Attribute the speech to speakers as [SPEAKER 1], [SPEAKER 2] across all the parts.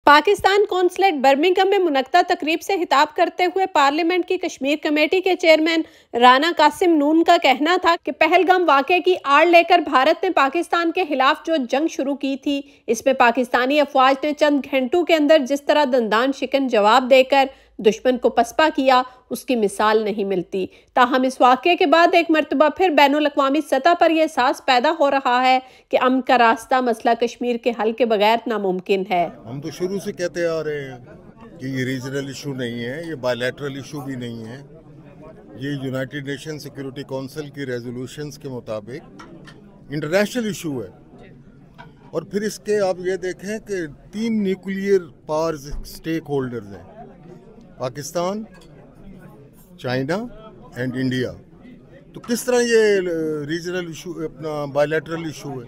[SPEAKER 1] Pakistan consulate Birmingham में मुनक्कदा तकरीब से खिताब करते हुए पार्लियामेंट की कश्मीर कमेटी के चेयरमैन राना कासिम नून का कहना था कि पहलगाम वाक़े की आड़ लेकर भारत ने पाकिस्तान के खिलाफ जो जंग शुरू की थी, इसमें पाकिस्तानी अफवाज ने चंद घंटों के अंदर जिस तरह दंदान शिकन जवाब देकर दुश्मन को पसपा किया, उसकी मिसाल नहीं मिलती। ताहम इस वाक़े के बाद एक मरतबा फिर बैनुल अक़वामी सतह पर यह एहसास पैदा हो रहा है कि अमन का रास्ता मसला कश्मीर के हल के बगैर नामुमकिन है।
[SPEAKER 2] हम तो शुरू से कहते आ रहे हैं कि ये रीजनल इशू नहीं है, ये बायलैटरल इशू भी नहीं है, ये यूनाइटेड नेशन सिक्योरिटी काउंसिल की रेजोल्यूशंस के मुताबिक इंटरनेशनल इशू है। और फिर इसके आप ये देखें कि 3 न्यूक्लियर पावर्स स्टेक होल्डर्स हैं, पाकिस्तान, चाइना एंड इंडिया। तो किस तरह ये रीजनल इशू अपना बायलैटरल इशू है?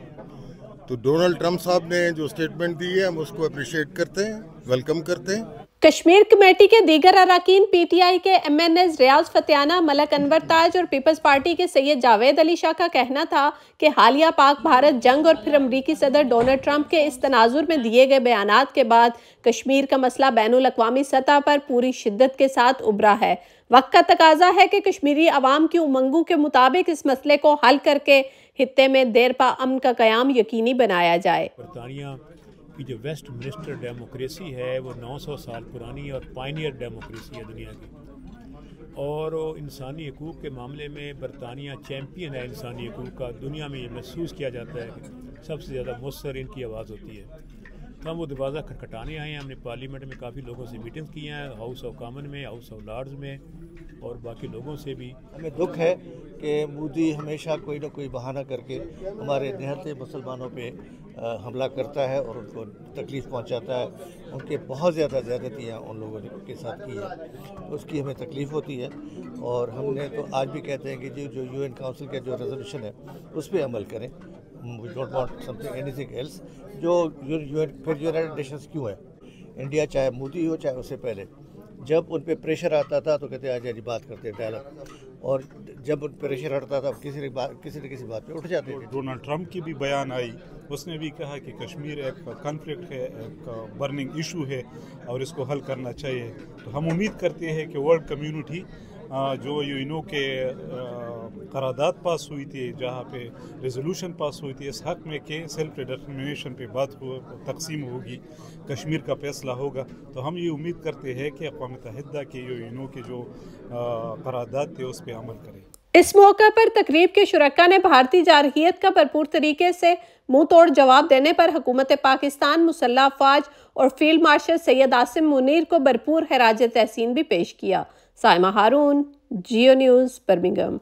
[SPEAKER 2] तो डोनाल्ड ट्रंप साहब ने जो स्टेटमेंट दी है हम उसको अप्रिशिएट करते हैं, वेलकम करते हैं।
[SPEAKER 1] कश्मीर कमेटी के दीगर अरकान पीटीआई के MNAs रियाज फतेहाना, मलक अनवर ताज और पीपल्स पार्टी के सैयद जावेद अली शाह का कहना था कि हालिया पाक भारत जंग और फिर अमरीकी सदर डोनाल्ड ट्रंप के इस तनाजुर में दिए गए बयानात के बाद कश्मीर का मसला बैनुल अक़वामी सतह पर पूरी शिद्दत के साथ उभरा है। वक्त का तकाजा है कि कश्मीरी अवाम की उमंगों के मुताबिक इस मसले को हल करके हित्ते में देरपा अमन का क़याम यकीनी बनाया जाए।
[SPEAKER 3] बरतानिया की जो वेस्ट मिनिस्टर डेमोक्रेसी है वो 900 साल पुरानी और पायनियर डेमोक्रेसी है दुनिया की, और इंसानी हकूक़ के मामले में बरतानिया चैम्पियन है इंसानी हकूक़ का। दुनिया में ये महसूस किया जाता है कि सबसे ज़्यादा मुस्तर इनकी आवाज़ होती है। तो हम वो दरवाज़ा खटखटाने आए हैं। हमने पार्लियामेंट में काफ़ी लोगों से मीटिंग की हैं, हाउस ऑफ कॉमन में, हाउस ऑफ लॉर्ड्स में और बाकी लोगों से भी।
[SPEAKER 4] हमें दुख है कि मोदी हमेशा कोई ना कोई बहाना करके हमारे निहत्ते मुसलमानों पे हमला करता है और उनको तकलीफ़ पहुंचाता है। उनके बहुत ज़्यादा ज़्यादतियाँ उन लोगों ने के साथ की है, उसकी हमें तकलीफ़ होती है। और हमने तो आज भी कहते हैं कि जो UN काउंसिल का जो रेजोल्यूशन है उस पर अमल करें। We don't want something anything else. जो यूनाइटेड नेशंस क्यों है, इंडिया चाहे मोदी हो चाहे उससे पहले, जब उन पे प्रेशर आता था तो कहते आज जी बात करते हैं डायलॉग, और जब उन प्रेशर हटता था किसी न किसी बात पे उठ जाते थे।
[SPEAKER 5] डोनाल्ड ट्रंप की भी बयान आई, उसने भी कहा कि कश्मीर एक कॉन्फ्लिक्ट है, एक बर्निंग इशू है और इसको हल करना चाहिए। तो हम उम्मीद करते हैं कि वर्ल्ड कम्युनिटी जो यूएनओ के करारदाद पास हुई थी, जहाँ पे रेजोल्यूशन पास हुई थी इस हक़ में कि सेल्फ डिटर्मिनेशन पे बात तकसीम होगी, कश्मीर का फैसला होगा, तो हम ये उम्मीद करते हैं कि अक़वाम मुत्तहिदा के यूएनओ के जो करारदाद थे उस पर अमल करें।
[SPEAKER 1] इस मौके पर तकरीब के शुरका ने भारतीय जारहियत का भरपूर तरीके से मुंह तोड़ जवाब देने पर हुकूमत पाकिस्तान, मुसल्लह अफवाज और फील्ड मार्शल सैयद आसिम मुनीर को भरपूर खराज तहसीन भी पेश किया। साइमा हारून, जियो न्यूज़, बर्मिंघम।